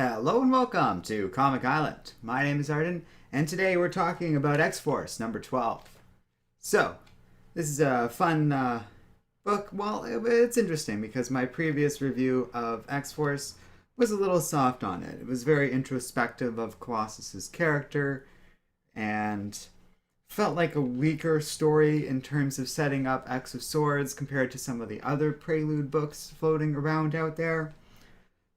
Hello and welcome to Comic Island. My name is Arden, and today we're talking about X-Force number 12. So, this is a fun book. Well, it's interesting because my previous review of X-Force was a little soft on it. It was very introspective of Colossus's character and felt like a weaker story in terms of setting up X of Swords compared to some of the other Prelude books floating around out there.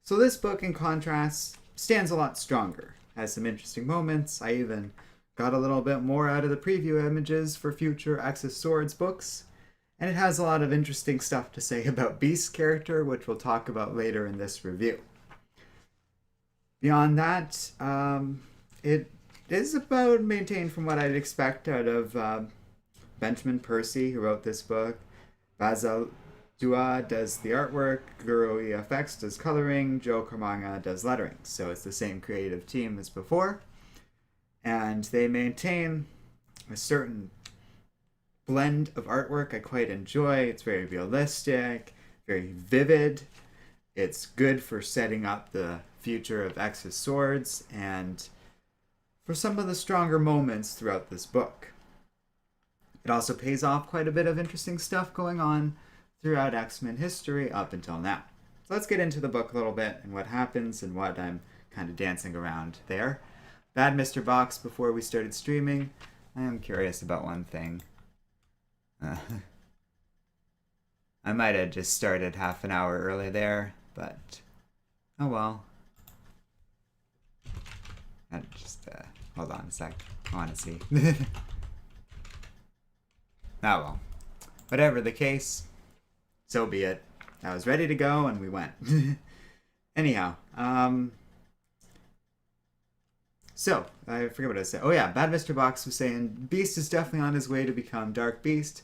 So this book, in contrast, stands a lot stronger. Has some interesting moments. I even got a little bit more out of the preview images for future X of Swords books. And it has a lot of interesting stuff to say about Beast's character, which we'll talk about later in this review. Beyond that, it is about maintained from what I'd expect out of Benjamin Percy, who wrote this book. Basil Dua does the artwork, Guru EFX does coloring, Joe Carmanga does lettering. So it's the same creative team as before. And they maintain a certain blend of artwork I quite enjoy. It's very realistic, very vivid. It's good for setting up the future of X's Swords and for some of the stronger moments throughout this book. It also pays off quite a bit of interesting stuff going on throughout X-Men history up until now. So let's get into the book a little bit and what happens and what I'm kind of dancing around there. Bad Mr. Box, before we started streaming, I am curious about one thing. I might have just started half an hour early there, but oh well. Hold on a sec. I want to see. Oh well. Whatever the case, so be it. I was ready to go and we went. Anyhow, so I forget what I said. Oh yeah, Bad Mr. Box was saying Beast is definitely on his way to become Dark Beast.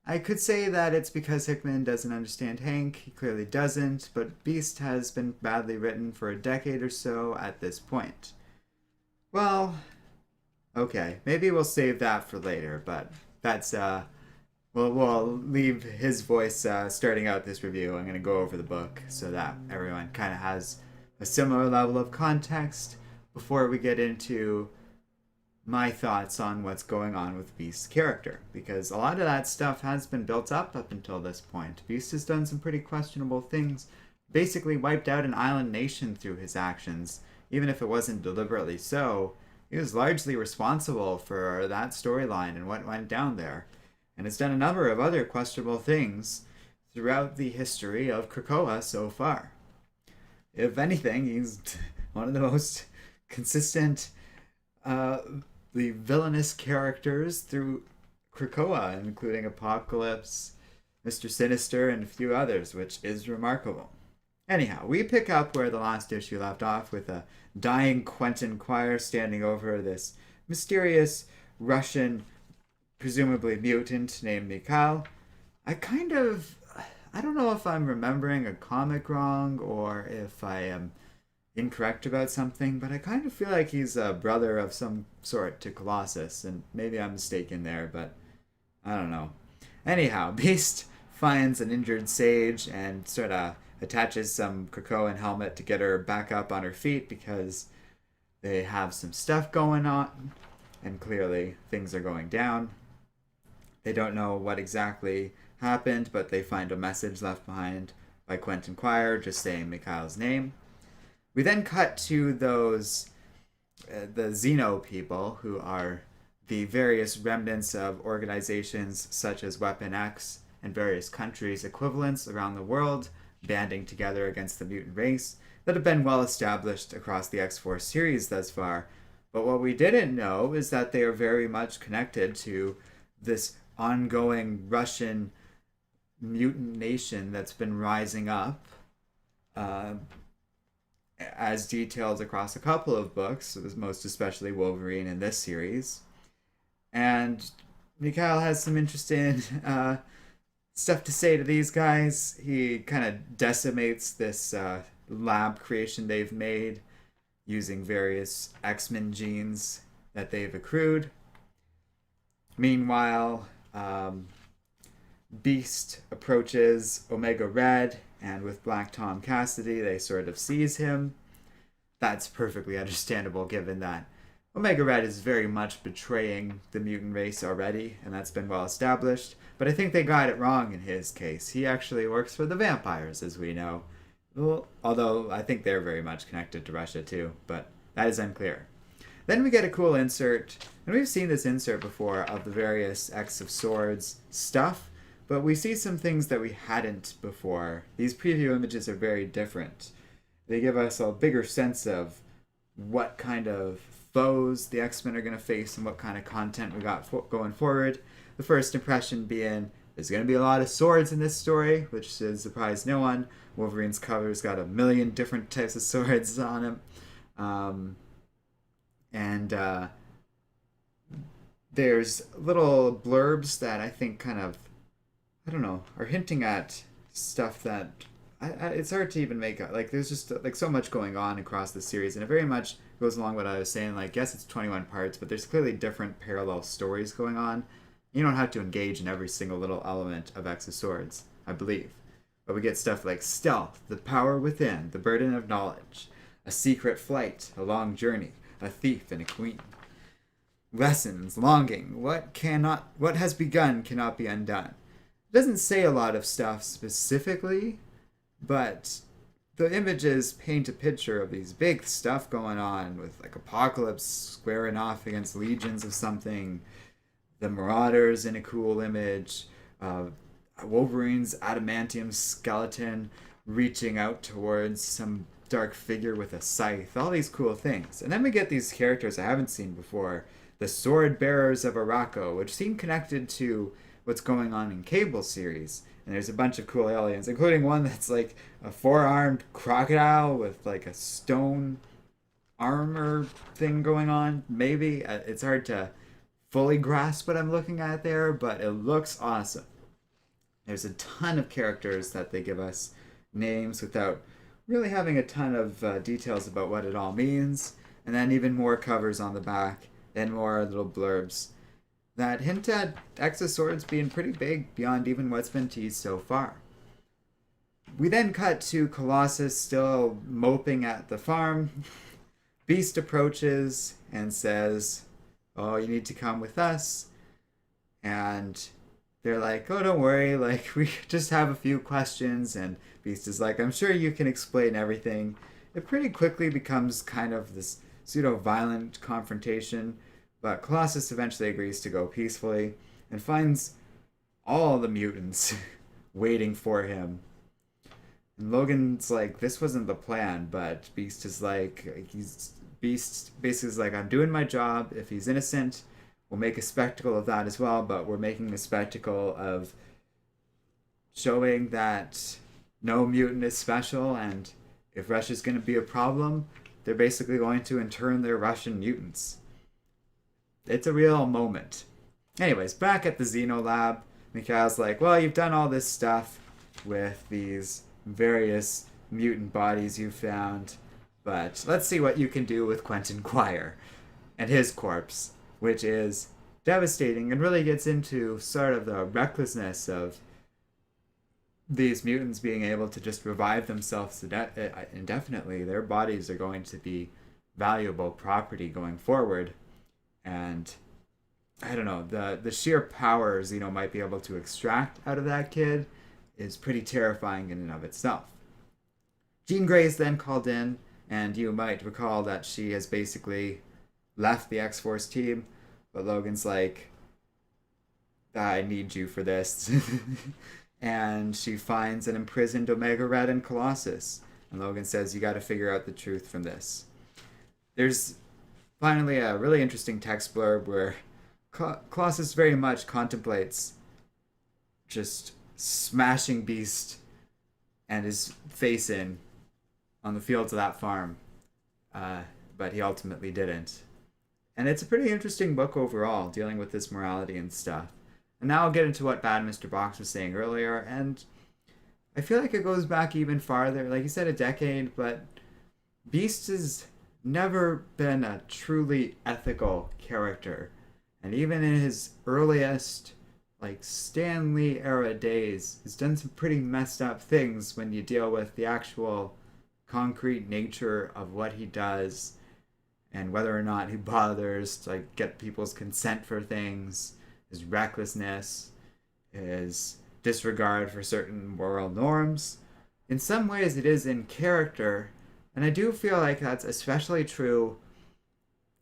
I could say that it's because Hickman doesn't understand Hank. He clearly doesn't, but Beast has been badly written for a decade or so at this point. Well, okay, maybe we'll save that for later, but that's we'll leave his voice starting out this review. I'm going to go over the book so that everyone kind of has a similar level of context before we get into my thoughts on what's going on with Beast's character. Because a lot of that stuff has been built up until this point. Beast has done some pretty questionable things. Basically wiped out an island nation through his actions. Even if it wasn't deliberately so, he was largely responsible for that storyline and what went down there. And has done a number of other questionable things throughout the history of Krakoa so far. If anything, he's one of the most consistent, the villainous characters through Krakoa, including Apocalypse, Mr. Sinister, and a few others, which is remarkable. Anyhow, we pick up where the last issue left off with a dying Quentin Quire standing over this mysterious Russian, presumably mutant, named Mikhail. I don't know if I'm remembering a comic wrong or if I am incorrect about something, but I kind of feel like he's a brother of some sort to Colossus, and maybe I'm mistaken there, but I don't know. Anyhow, Beast finds an injured Sage and sort of attaches some Krakoan helmet to get her back up on her feet because they have some stuff going on, and clearly things are going down. They don't know what exactly happened, but they find a message left behind by Quentin Quire just saying Mikhail's name. We then cut to those, the Xeno people, who are the various remnants of organizations such as Weapon X and various countries' equivalents around the world, banding together against the mutant race that have been well established across the X-Force series thus far. But what we didn't know is that they are very much connected to this ongoing Russian mutant nation that's been rising up, as detailed across a couple of books, most especially Wolverine in this series. And Mikhail has some interesting stuff to say to these guys. He kind of decimates this lab creation they've made using various X-Men genes that they've accrued. Meanwhile, Beast approaches Omega Red, and with Black Tom Cassidy, they sort of seize him. that's perfectly understandable given that Omega Red is very much betraying the mutant race already, and that's been well established. But I think they got it wrong in his case. He actually works for the vampires, as we know. Well, although I think they're very much connected to Russia too, but that is unclear. Then we get a cool insert, and we've seen this insert before of the various X of Swords stuff, but we see some things that we hadn't before. These preview images are very different. They give us a bigger sense of what kind of foes the X-Men are going to face and what kind of content we got going forward. The first impression being there's going to be a lot of swords in this story, which should surprise no one. Wolverine's cover's got a million different types of swords on him. And there's little blurbs that I think kind of, I don't know, are hinting at stuff that it's hard to even make out. Like, there's just like so much going on across the series, and it very much goes along what I was saying. Like, yes, it's 21 parts, but there's clearly different parallel stories going on. You don't have to engage in every single little element of X of Swords, I believe. But we get stuff like stealth, the power within, the burden of knowledge, a secret flight, a long journey, a thief and a queen. Lessons, longing, what has begun cannot be undone. It doesn't say a lot of stuff specifically, but the images paint a picture of these big stuff going on with like Apocalypse squaring off against legions of something, the Marauders in a cool image, Wolverine's adamantium skeleton reaching out towards some dark figure with a scythe, all these cool things. And then we get these characters I haven't seen before, the Sword Bearers of Araco, which seem connected to what's going on in Cable series. And there's a bunch of cool aliens, including one that's like a four-armed crocodile with like a stone armor thing going on. Maybe. It's hard to fully grasp what I'm looking at there, but it looks awesome. There's a ton of characters that they give us names without really having a ton of details about what it all means. And then even more covers on the back, and more little blurbs that hint at X of Swords being pretty big beyond even what's been teased so far. We then cut to Colossus still moping at the farm. Beast approaches and says, "Oh, you need to come with us." And they're like, "Oh, don't worry, like, we just have a few questions." And Beast is like, "I'm sure you can explain everything." It pretty quickly becomes kind of this pseudo-violent confrontation, but Colossus eventually agrees to go peacefully and finds all the mutants waiting for him. And Logan's like, "This wasn't the plan," but Beast is like, Beast basically is like, "I'm doing my job. If he's innocent, we'll make a spectacle of that as well, but we're making a spectacle of showing that no mutant is special, and if Russia's going to be a problem, they're basically going to intern their Russian mutants." It's a real moment. Anyways, back at the Xeno lab, Mikhail's like, "Well, you've done all this stuff with these various mutant bodies you found, but let's see what you can do with Quentin Quire and his corpse," which is devastating and really gets into sort of the recklessness of these mutants being able to just revive themselves indefinitely. Their bodies are going to be valuable property going forward. And I don't know, the sheer power Xeno might be able to extract out of that kid is pretty terrifying in and of itself. Jean Grey is then called in, and you might recall that she has basically left the X-Force team, but Logan's like, "I need you for this." And she finds an imprisoned Omega Red and Colossus, and Logan says, "You got to figure out the truth from this." There's finally a really interesting text blurb where Colossus very much contemplates just smashing Beast and his face in on the fields of that farm, but he ultimately didn't. And it's a pretty interesting book overall, dealing with this morality and stuff. And now I'll get into what Bad Mr. Box was saying earlier, and I feel like it goes back even farther. Like you said, a decade, but Beast has never been a truly ethical character. And even in his earliest, like, Stan Lee era days, he's done some pretty messed up things when you deal with the actual concrete nature of what he does and whether or not he bothers to like get people's consent for things, his recklessness, his disregard for certain moral norms. In some ways, it is in character, and I do feel like that's especially true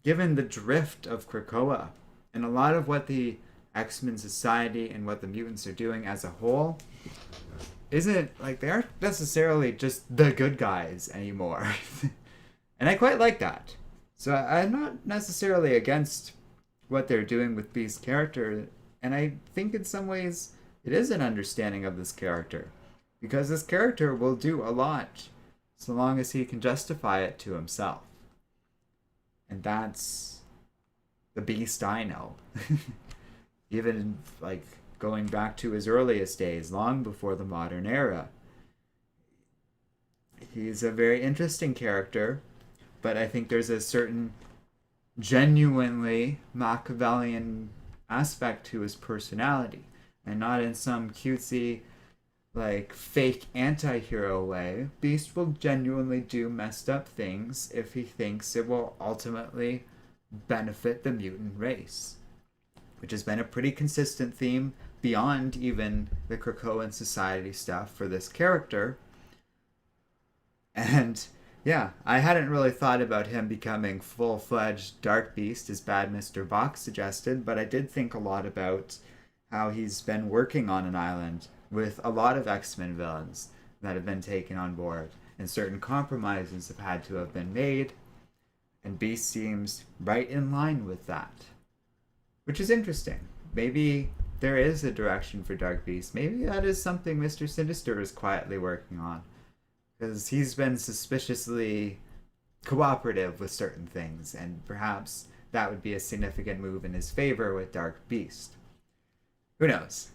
given the drift of Krakoa and a lot of what the X-Men society and what the mutants are doing as a whole isn't like they aren't necessarily just the good guys anymore. And I quite like that. So I'm not necessarily against what they're doing with Beast's character, and I think in some ways it is an understanding of this character. Because this character will do a lot so long as he can justify it to himself. And that's the Beast I know. Even like going back to his earliest days, long before the modern era. He's a very interesting character, but I think there's a certain genuinely Machiavellian aspect to his personality, and not in some cutesy, like, fake anti-hero way. Beast will genuinely do messed up things if he thinks it will ultimately benefit the mutant race, which has been a pretty consistent theme beyond even the Krakoan society stuff for this character. And yeah, I hadn't really thought about him becoming full-fledged Dark Beast as Bad Mr. Box suggested, but I did think a lot about how he's been working on an island with a lot of X-Men villains that have been taken on board, and certain compromises have had to have been made, and Beast seems right in line with that. Which is interesting. Maybe there is a direction for Dark Beast. Maybe that is something Mr. Sinister is quietly working on. Because he's been suspiciously cooperative with certain things, and perhaps that would be a significant move in his favor with Dark Beast. Who knows?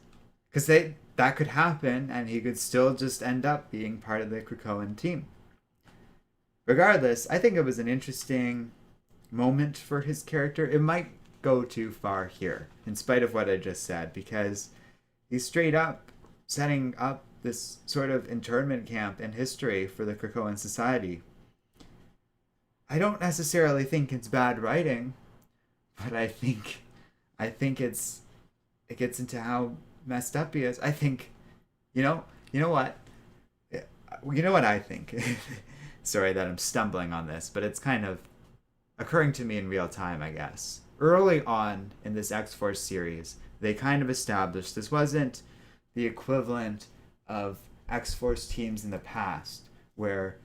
Because that could happen, and he could still just end up being part of the Krakoan team. Regardless, I think it was an interesting moment for his character. It might go too far here, in spite of what I just said, because he's straight up setting up this sort of internment camp in history for the Krakoan society. I don't necessarily think it's bad writing, but I think it gets into how messed up he is. I think, you know what I think. Sorry that I'm stumbling on this, but it's kind of occurring to me in real time, I guess. Early on in this X-Force series, they kind of established this wasn't the equivalent of X-Force teams in the past, where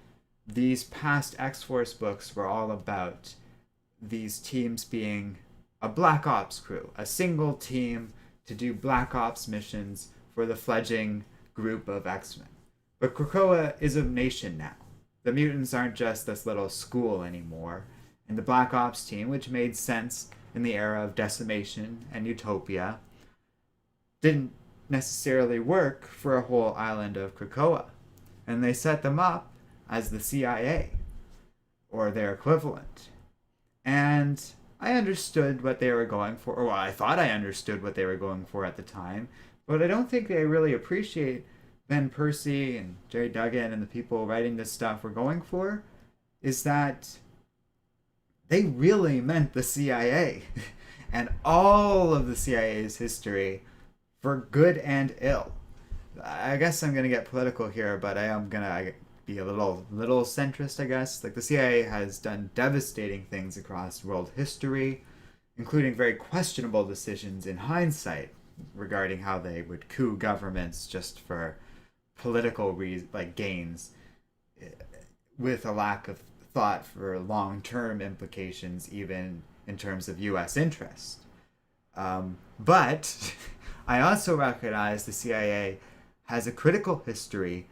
these past X-Force books were all about these teams being a Black Ops crew, a single team to do Black Ops missions for the fledgling group of X-Men. But Krakoa is a nation now. The mutants aren't just this little school anymore, and the Black Ops team, which made sense in the era of decimation and utopia, didn't necessarily work for a whole island of Krakoa. And they set them up as the CIA, or their equivalent. And I understood what they were going for, or well, I thought I understood what they were going for at the time, but I don't think they really appreciate Ben Percy and Jerry Duggan and the people writing this stuff were going for, is that they really meant the CIA. And all of the CIA's history, for good and ill. I guess I'm gonna get political here, but I am gonna be a little centrist, I guess. Like, the CIA has done devastating things across world history, including very questionable decisions in hindsight regarding how they would coup governments just for political gains, with a lack of thought for long-term implications, even in terms of U.S. interest. But I also recognize the CIA has a critical history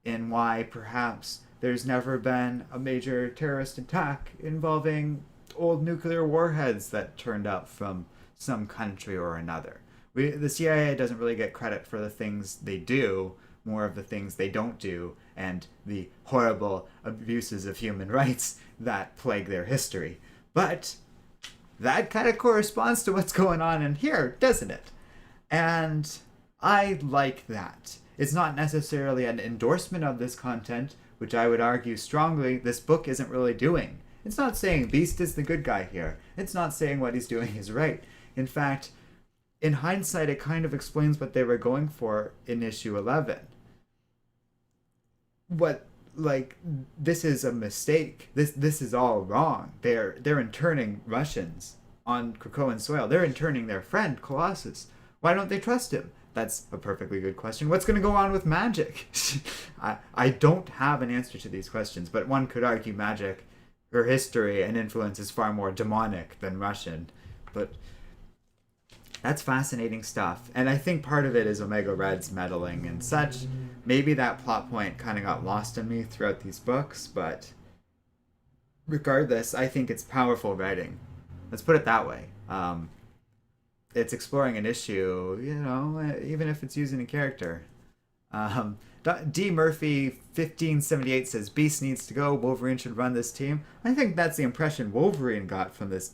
in why perhaps there's never been a major terrorist attack involving old nuclear warheads that turned up from some country or another. The CIA doesn't really get credit for the things they do, more of the things they don't do, and the horrible abuses of human rights that plague their history. But that kind of corresponds to what's going on in here, doesn't it? And I like that. It's not necessarily an endorsement of this content, which I would argue strongly this book isn't really doing. It's not saying Beast is the good guy here. It's not saying what he's doing is right. In fact, in hindsight, it kind of explains what they were going for in issue 11. What, like, this is a mistake. This is all wrong. They're interning Russians on Krakoan soil. They're interning their friend Colossus. Why don't they trust him? That's a perfectly good question. What's going to go on with magic? I don't have an answer to these questions, but one could argue magic, her history and influence is far more demonic than Russian. But that's fascinating stuff. And I think part of it is Omega Red's meddling and such. Maybe that plot point kind of got lost on me throughout these books, but regardless, I think it's powerful writing. Let's put it that way. It's exploring an issue, you know, even if it's using a character. D. Murphy 1578 says Beast needs to go. Wolverine should run this team. I think that's the impression Wolverine got from this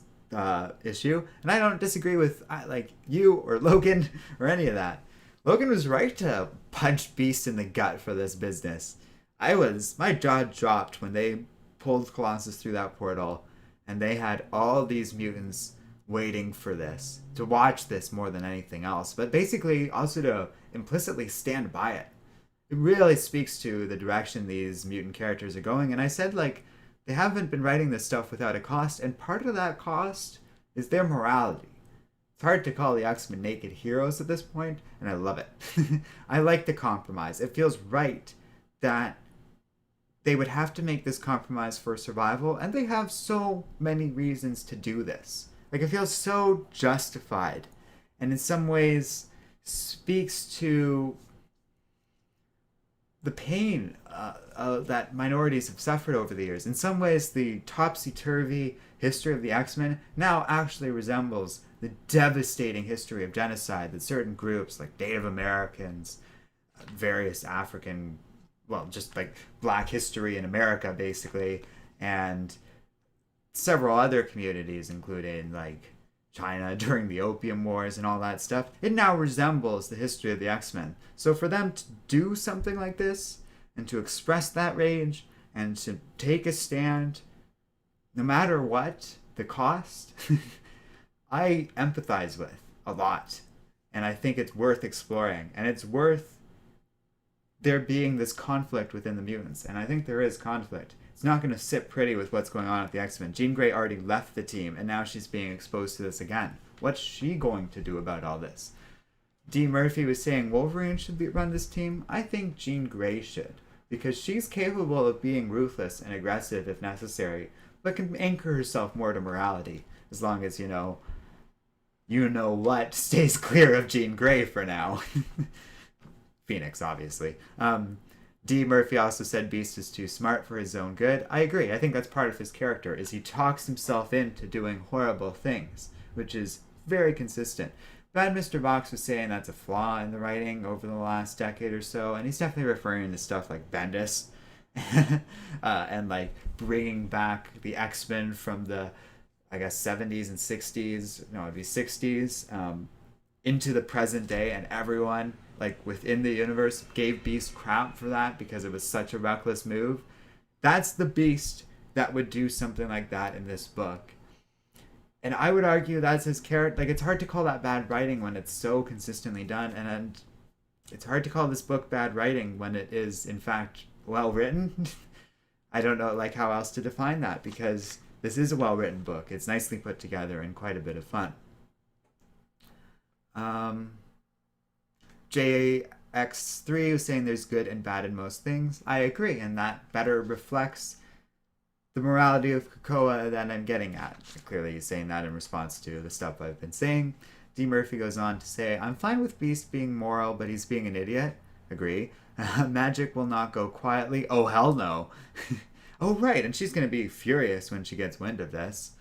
issue, and I don't disagree with like you or Logan or any of that. Logan was right to punch Beast in the gut for this business. My jaw dropped when they pulled Colossus through that portal, and they had all these mutants waiting for this, to watch this more than anything else, but basically also to implicitly stand by it. It really speaks to the direction these mutant characters are going, and I said, like, they haven't been writing this stuff without a cost, and part of that cost is their morality. It's hard to call the X-Men naked heroes at this point, and I love it. I like the compromise. It feels right that they would have to make this compromise for survival, and they have so many reasons to do this. Like, it feels so justified, and in some ways speaks to the pain that minorities have suffered over the years. In some ways, the topsy-turvy history of the X-Men now actually resembles the devastating history of genocide that certain groups, like Native Americans, various African, well, just like Black history in America, basically, and several other communities, including like China during the Opium Wars and all that stuff, it now resembles the history of the X-Men. So for them to do something like this and to express that rage and to take a stand, no matter what the cost, I empathize with a lot. And I think it's worth exploring. And it's worth there being this conflict within the mutants. And I think there is conflict. It's not going to sit pretty with what's going on at the X-Men. Jean Grey already left the team, and now she's being exposed to this again. What's she going to do about all this? D. Murphy was saying Wolverine should run this team. I think Jean Grey should, because she's capable of being ruthless and aggressive if necessary, but can anchor herself more to morality, as long as, you know what stays clear of Jean Grey for now. Phoenix, obviously. D. Murphy also said Beast is too smart for his own good. I agree. I think that's part of his character, is he talks himself into doing horrible things, which is very consistent. Bad Mr. Box was saying that's a flaw in the writing over the last decade or so, and he's definitely referring to stuff like Bendis and like bringing back the X-Men from the, I guess, 70s and 60s, no, it'd be 60s, into the present day, and everyone like within the universe gave Beast crap for that because it was such a reckless move. That's the Beast that would do something like that in this book. And I would argue that's his character. Like, it's hard to call that bad writing when it's so consistently done, and it's hard to call this book bad writing when it is in fact well written. I don't know like how else to define that, because this is a well written book. It's nicely put together and quite a bit of fun. JX3 was saying there's good and bad in most things. I agree, and that better reflects the morality of Krakoa that I'm getting at. Clearly he's saying that in response to the stuff I've been saying. D. Murphy goes on to say, I'm fine with Beast being moral, but he's being an idiot. Agree. Magic will not go quietly. Oh, hell no. Oh, right, and she's going to be furious when she gets wind of this.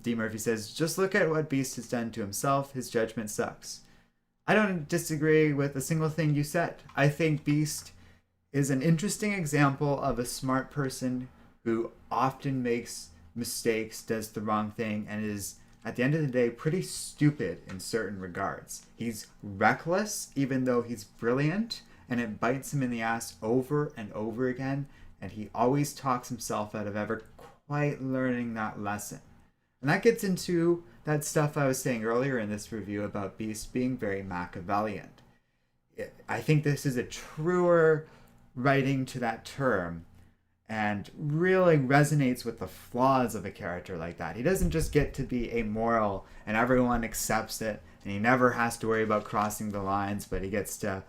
D. Murphy says, just look at what Beast has done to himself. His judgment sucks. I don't disagree with a single thing you said. I think Beast is an interesting example of a smart person who often makes mistakes, does the wrong thing, and is at the end of the day, pretty stupid in certain regards. He's reckless, even though he's brilliant, and it bites him in the ass over and over again, and he always talks himself out of ever quite learning that lesson. And that gets into that stuff I was saying earlier in this review about Beast being very Machiavellian. I think this is a truer writing to that term and really resonates with the flaws of a character like that. He doesn't just get to be amoral and everyone accepts it and he never has to worry about crossing the lines, but he gets to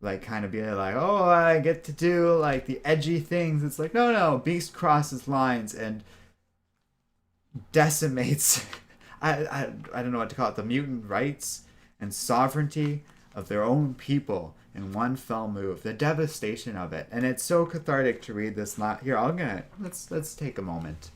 like kind of be like, oh, I get to do like the edgy things. It's like, no, Beast crosses lines and decimates I don't know what to call it, the mutant rights and sovereignty of their own people in one fell move. The devastation of it, and it's so cathartic to read this. Here, let's take a moment.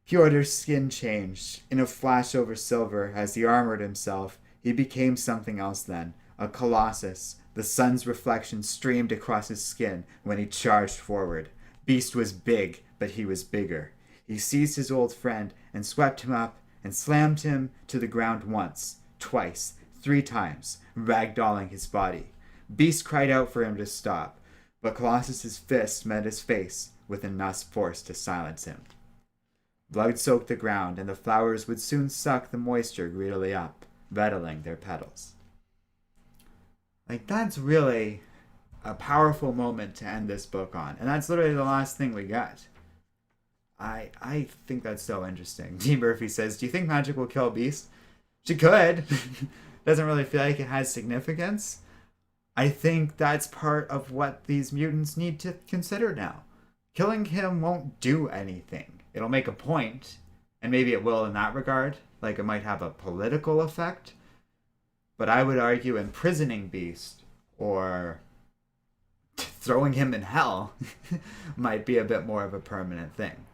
Pyotr skin changed in a flash over silver as he armored himself. He became something else then, a colossus. The sun's reflection streamed across his skin when he charged forward. Beast was big, but he was bigger. He seized his old friend and swept him up and slammed him to the ground once, twice, 3 times, ragdolling his body. Beast cried out for him to stop, but Colossus's fist met his face with enough force to silence him. Blood soaked the ground, and the flowers would soon suck the moisture greedily up, rattling their petals. Like, that's really a powerful moment to end this book on, and that's literally the last thing we got. I think that's so interesting. D. Murphy says, do you think magic will kill Beast? She could. Doesn't really feel like it has significance. I think that's part of what these mutants need to consider now. Killing him won't do anything. It'll make a point, and maybe it will in that regard. Like, it might have a political effect. But I would argue imprisoning Beast or throwing him in hell might be a bit more of a permanent thing.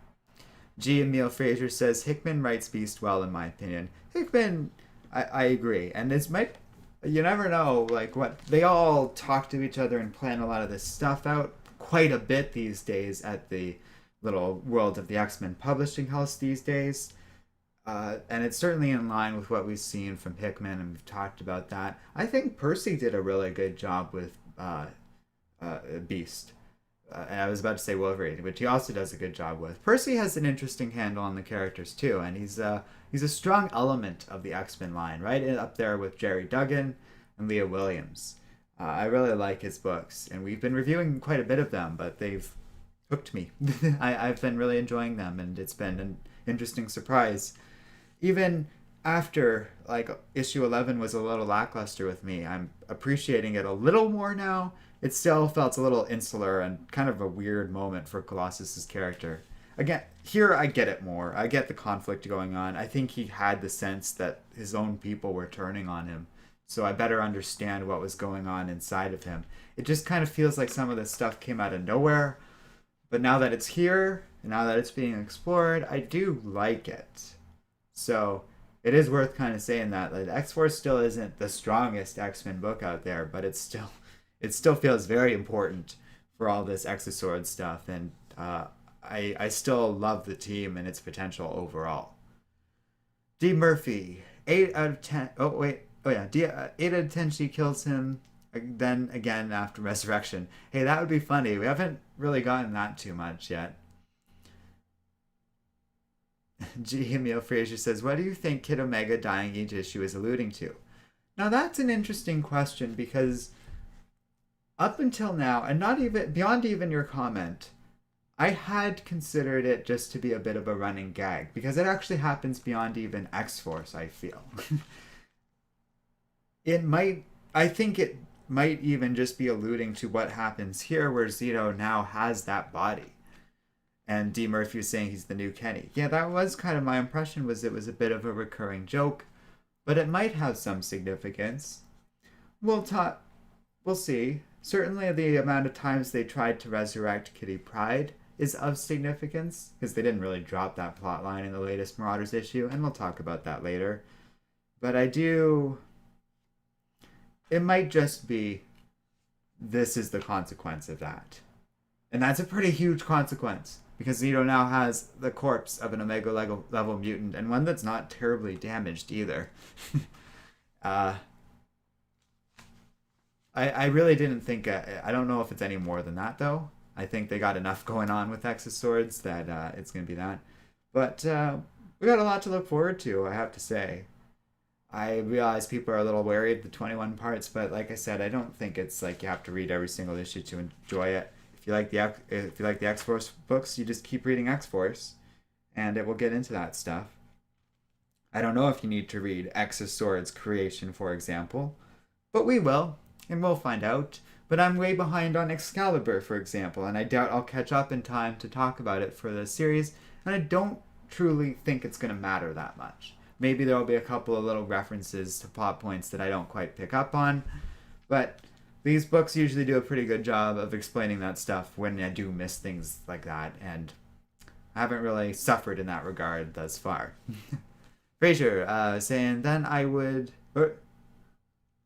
G. Emil Fraser says, Hickman writes Beast well, in my opinion. Hickman, I agree. And this might, you never know, like, what, they all talk to each other and plan a lot of this stuff out quite a bit these days at the little World of the X-Men publishing house these days. And it's certainly in line with what we've seen from Hickman, and we've talked about that. I think Percy did a really good job with Beast. And I was about to say Wolverine, which he also does a good job with. Percy has an interesting handle on the characters too, and he's a strong element of the X-Men line, right up there with Jerry Duggan and Leah Williams. I really like his books, and we've been reviewing quite a bit of them, but they've hooked me. I've been really enjoying them, and it's been an interesting surprise. Even after, like, issue 11 was a little lackluster with me, I'm appreciating it a little more now. It still felt a little insular and kind of a weird moment for Colossus's character. Again, here I get it more. I get the conflict going on. I think he had the sense that his own people were turning on him, so I better understand what was going on inside of him. It just kind of feels like some of this stuff came out of nowhere, but now that it's here, and now that it's being explored, I do like it. So it is worth kind of saying that. Like, X-Force still isn't the strongest X-Men book out there, but it still feels very important for all this Exosword stuff, and I still love the team and its potential overall. D. Murphy, 8 out of 10. Oh, wait. Oh, yeah. 8 out of 10, she kills him then again after Resurrection. Hey, that would be funny. We haven't really gotten that too much yet. G. Emil Fraser says, what do you think Kid Omega dying each issue is alluding to? Now, that's an interesting question, because up until now, and not even beyond even your comment, I had considered it just to be a bit of a running gag, because it actually happens beyond even X-Force, I feel. I think it might even just be alluding to what happens here, where Zito now has that body. And D. Murphy was saying he's the new Kenny. Yeah, that was kind of my impression, was it was a bit of a recurring joke, but it might have some significance. We'll see. Certainly the amount of times they tried to resurrect Kitty Pryde is of significance, because they didn't really drop that plot line in the latest Marauders issue, and we'll talk about that later. But it might just be, this is the consequence of that. And that's a pretty huge consequence. because Zito now has the corpse of an Omega level mutant, and one that's not terribly damaged either. uh, I really didn't think. I don't know if it's any more than that though. I think they got enough going on with X's swords that it's gonna be that. But we got a lot to look forward to, I have to say. I realize people are a little wary of the 21 parts, but like I said, I don't think it's like you have to read every single issue to enjoy it. If you like the X Force books, you just keep reading X Force, and it will get into that stuff. I don't know if you need to read X's Swords Creation, for example, but we will, and we'll find out. But I'm way behind on Excalibur, for example, and I doubt I'll catch up in time to talk about it for the series, and I don't truly think it's going to matter that much. Maybe there'll be a couple of little references to plot points that I don't quite pick up on, but these books usually do a pretty good job of explaining that stuff when I do miss things like that, and I haven't really suffered in that regard thus far. Fraser saying, then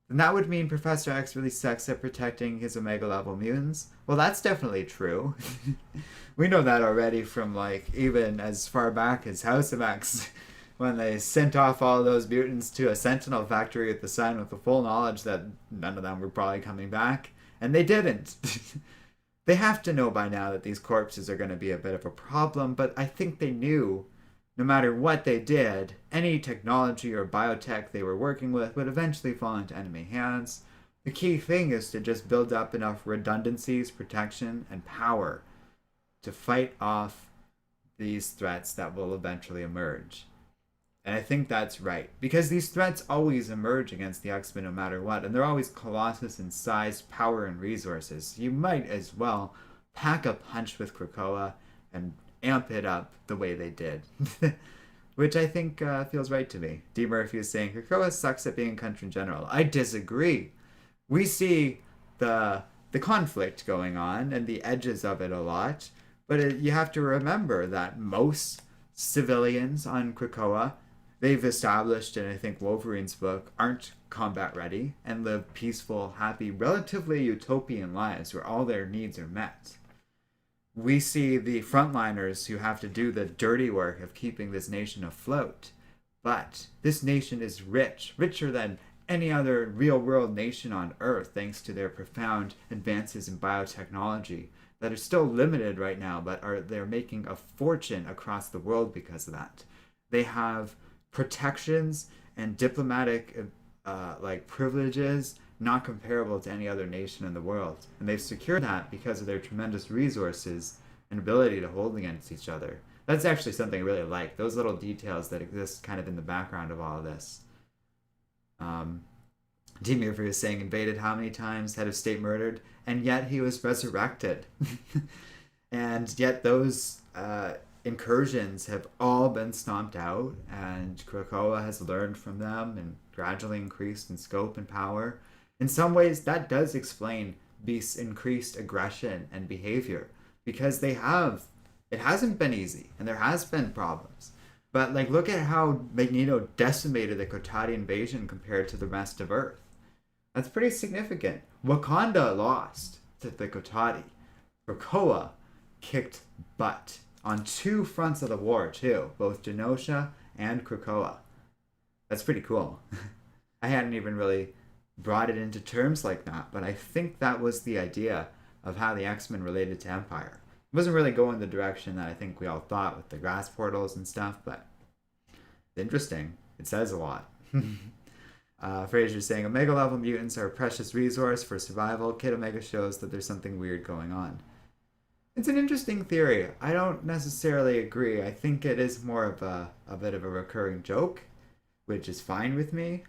that would mean Professor X really sucks at protecting his Omega level mutants. Well, that's definitely true. We know that already from like even as far back as House of X, when they sent off all those mutants to a Sentinel factory at the sun with the full knowledge that none of them were probably coming back, and they didn't. They have to know by now that these corpses are going to be a bit of a problem, but I think they knew no matter what they did, any technology or biotech they were working with would eventually fall into enemy hands. The key thing is to just build up enough redundancies, protection, and power to fight off these threats that will eventually emerge. And I think that's right, because these threats always emerge against the X-Men no matter what, and they're always Colossus in size, power, and resources. You might as well pack a punch with Krakoa and amp it up the way they did. Which I think feels right to me. D. Murphy is saying, Krakoa sucks at being country in general. I disagree. We see the conflict going on and the edges of it a lot, but you have to remember that most civilians on Krakoa, they've established in I think Wolverine's book, aren't combat ready and live peaceful, happy, relatively utopian lives where all their needs are met. We see the frontliners who have to do the dirty work of keeping this nation afloat. But this nation is rich, richer than any other real-world nation on Earth, thanks to their profound advances in biotechnology that are still limited right now, but they're making a fortune across the world because of that. They have protections and diplomatic privileges not comparable to any other nation in the world. And they've secured that because of their tremendous resources and ability to hold against each other. That's actually something I really like. Those little details that exist kind of in the background of all of this. D. Murphy is saying, invaded how many times, head of state murdered, and yet he was resurrected. And yet those incursions have all been stomped out, and Krakoa has learned from them and gradually increased in scope and power. In some ways, that does explain Beast's increased aggression and behavior, because it hasn't been easy, and there has been problems. But like, look at how Magneto decimated the Kotati invasion compared to the rest of Earth. That's pretty significant. Wakanda lost to the Kotati. Krakoa kicked butt on two fronts of the war too, both Genosha and Krakoa. That's pretty cool. I hadn't even really brought it into terms like that, but I think that was the idea of how the X-Men related to Empire. It wasn't really going the direction that I think we all thought with the grass portals and stuff, but it's interesting. It says a lot. Fraser's saying, Omega level mutants are a precious resource for survival. Kid Omega shows that there's something weird going on. It's an interesting theory. I don't necessarily agree. I think it is more of a bit of a recurring joke, which is fine with me.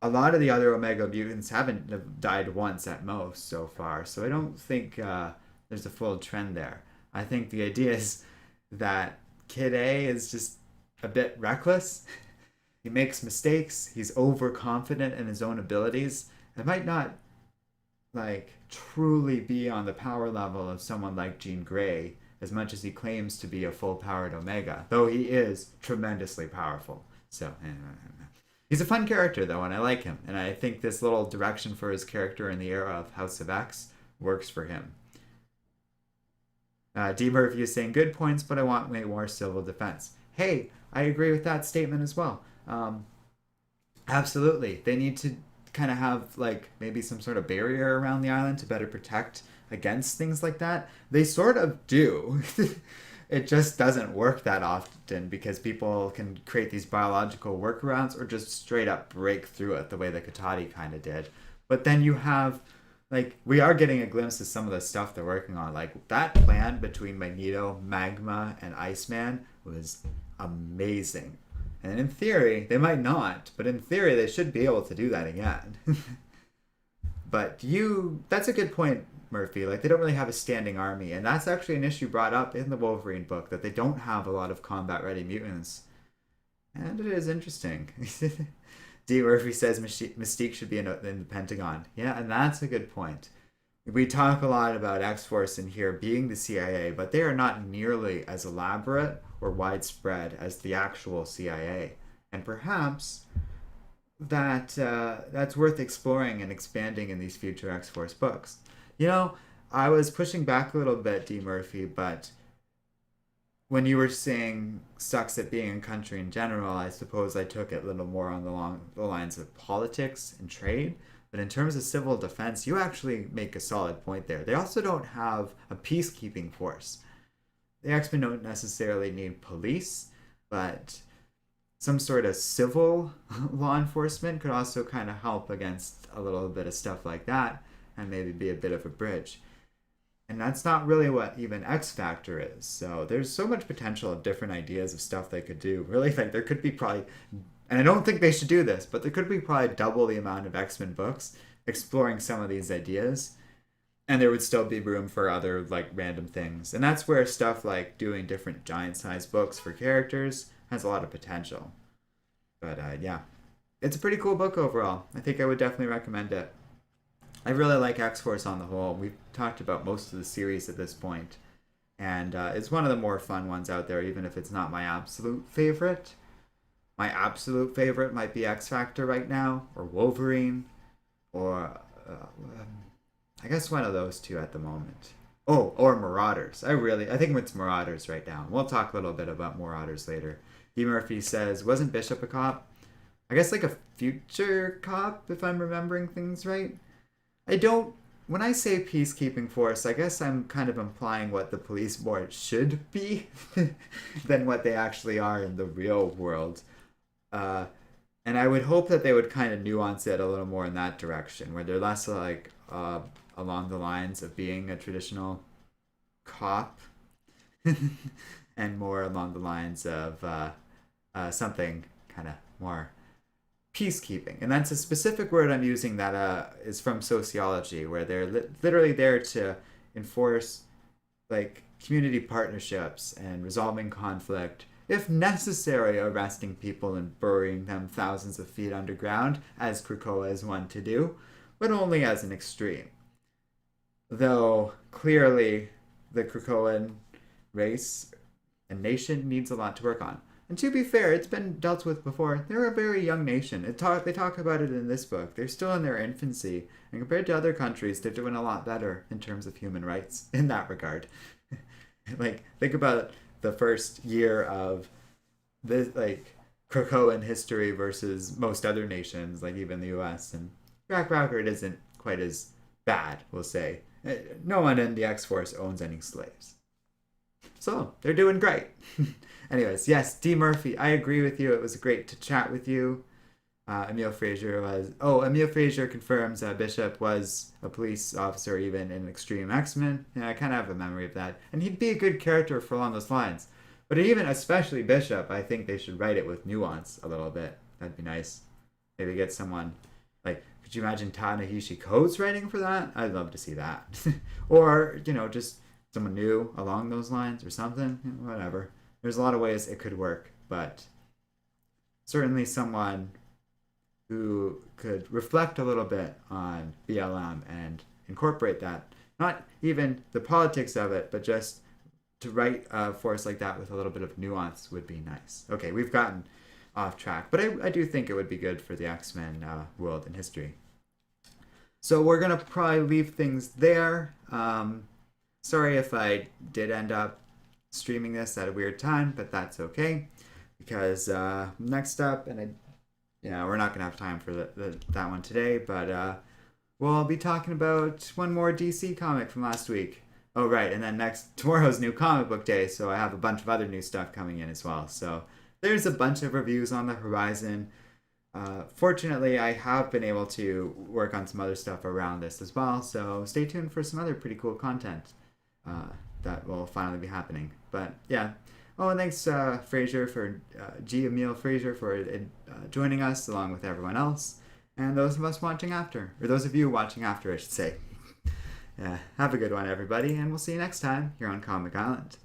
A lot of the other Omega mutants haven't died once at most so far, so I don't think there's a full trend there. I think the idea is that Kid A is just a bit reckless. He makes mistakes. He's overconfident in his own abilities. It might not truly be on the power level of someone like Jean Grey as much as he claims to be a full-powered Omega, though he is tremendously powerful. So he's a fun character though, and I like him, and I think this little direction for his character in the era of House of X works for him. D. Murphy is saying good points, but I want way more civil defense. Hey, I agree with that statement as well. Absolutely. They need to kind of have like maybe some sort of barrier around the island to better protect against things like that. They sort of do. It just doesn't work that often because people can create these biological workarounds or just straight up break through it the way the Katati kind of did. But then you have like we are getting a glimpse of some of the stuff they're working on. Like that plan between Magneto, Magma, and Iceman was amazing. And in theory, they might not, but in theory, they should be able to do that again. But that's a good point, Murphy. Like, they don't really have a standing army. And that's actually an issue brought up in the Wolverine book, that they don't have a lot of combat ready mutants. And it is interesting. D. Murphy says Mystique should be in the Pentagon. Yeah, and that's a good point. We talk a lot about X-Force in here being the CIA, but they are not nearly as elaborate or widespread as the actual CIA. And perhaps that's worth exploring and expanding in these future X-Force books. You know, I was pushing back a little bit, D. Murphy, but when you were saying sucks at being a country in general, I suppose I took it a little more on the lines of politics and trade. But in terms of civil defense, you actually make a solid point there. They also don't have a peacekeeping force. The X-Men don't necessarily need police, but some sort of civil law enforcement could also kind of help against a little bit of stuff like that and maybe be a bit of a bridge. And that's not really what even X Factor is. So there's so much potential of different ideas of stuff they could do. Really, like there could be probably, and I don't think they should do this, but there could be probably double the amount of X-Men books exploring some of these ideas. And there would still be room for other like random things. And that's where stuff like doing different giant size books for characters has a lot of potential. But yeah, it's a pretty cool book overall. I think I would definitely recommend it. I really like X-Force on the whole. We've talked about most of the series at this point, and it's one of the more fun ones out there, even if it's not my absolute favorite. My absolute favorite might be X Factor right now, or Wolverine, or I guess one of those two at the moment. Oh, or Marauders. I think it's Marauders right now. We'll talk a little bit about Marauders later. D. Murphy says, wasn't Bishop a cop? I guess like a future cop, if I'm remembering things right. When I say peacekeeping force, I guess I'm kind of implying what the police board should be than what they actually are in the real world. And I would hope that they would kind of nuance it a little more in that direction, where they're less like along the lines of being a traditional cop and more along the lines of something kind of more peacekeeping. And that's a specific word I'm using that is from sociology, where they're literally there to enforce like community partnerships and resolving conflict, if necessary arresting people and burying them thousands of feet underground, as Krakoa is one to do, but only as an extreme. Though clearly the Krakoan race and nation needs a lot to work on. And to be fair, it's been dealt with before. They're a very young nation. They talk about it in this book. They're still in their infancy. And compared to other countries, they're doing a lot better in terms of human rights in that regard. Like, think about the first year of this, like, Krakoan history versus most other nations, like even the US. And track record isn't quite as bad, we'll say. No one in the X-Force owns any slaves. So, they're doing great. Anyways, yes, D. Murphy, I agree with you. It was great to chat with you. Emile Frazier confirms Bishop was a police officer even in Extreme X-Men. Yeah, I kind of have a memory of that. And he'd be a good character for along those lines. But even, especially Bishop, I think they should write it with nuance a little bit. That'd be nice. Maybe get someone, like, could you imagine Ta-Nehisi Coates writing for that? I'd love to see that. Or, just someone new along those lines or something. Whatever. There's a lot of ways it could work, but certainly someone who could reflect a little bit on BLM and incorporate that. Not even the politics of it, but just to write a force like that with a little bit of nuance would be nice. Okay, we've gotten off track, but I do think it would be good for the X-Men world and history. So we're going to probably leave things there. Sorry if I did end up streaming this at a weird time, but that's okay because next up, we're not gonna have time for that one today, but we'll be talking about one more DC comic from last week. Oh right, and then tomorrow's new comic book day, so I have a bunch of other new stuff coming in as well. So there's a bunch of reviews on the horizon. Fortunately, I have been able to work on some other stuff around this as well, so stay tuned for some other pretty cool content that will finally be happening. But yeah. Oh, and thanks, Fraser, for G. Emile Fraser, for joining us along with everyone else, and those of us watching after, or those of you watching after, I should say. Yeah, have a good one, everybody, and we'll see you next time here on Comic Island.